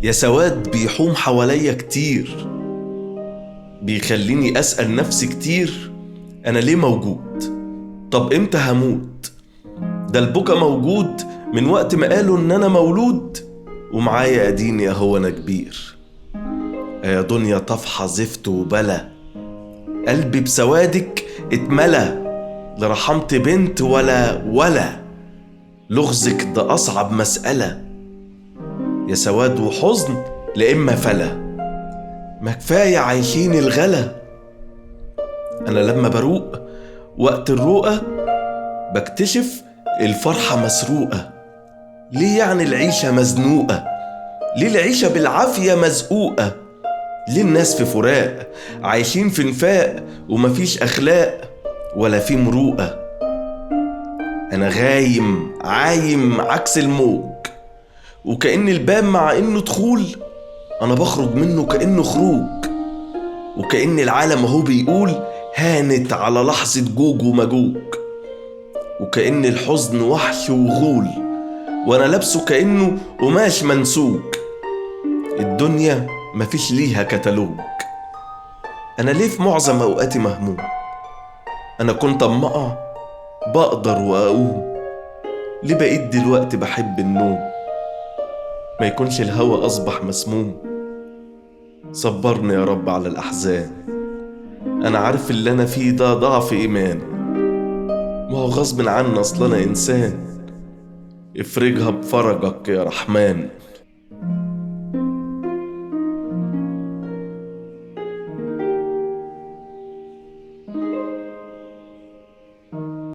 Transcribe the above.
يا سواد بيحوم حواليا كتير، بيخليني أسأل نفسي كتير، أنا ليه موجود؟ طب إمتى هموت؟ ده البكا موجود من وقت ما قالوا إن أنا مولود، ومعايا أديني أهو أنا كبير. يا دنيا طفحة زفت وبلا، قلبي بسوادك اتملى، لا رحمت بنت ولا لغزك ده أصعب مسألة. يا سواد وحزن لإما فلا، ما كفاية عايشين الغلا. أنا لما بروق وقت الروقة بكتشف الفرحة مسروقة. ليه يعني العيشة مزنوقة؟ ليه العيشة بالعافية مزقوقة؟ ليه الناس في فراق عايشين في نفاق ومفيش أخلاق ولا في مروءة؟ أنا عايم عكس الموج، وكأن الباب مع إنه دخول أنا بخرج منه كأنه خروج، وكأن العالم هو بيقول هانت على لحظة جوج ومجوج، وكأن الحزن وحش وغول وأنا لابسه كأنه قماش منسوج. الدنيا مفيش ليها كتالوج. أنا ليه في معظم أوقاتي مهموم؟ أنا كنت أما بقدر وأقوم، ليه بقيت دلوقتي بحب النوم؟ ما يكونش الهوى أصبح مسموم. صبرني يا رب على الأحزان، أنا عارف اللي أنا فيه ده ضعف إيمان، ما هو غصب عني أصل أنا إنسان. افرجها بفرجك يا رحمن.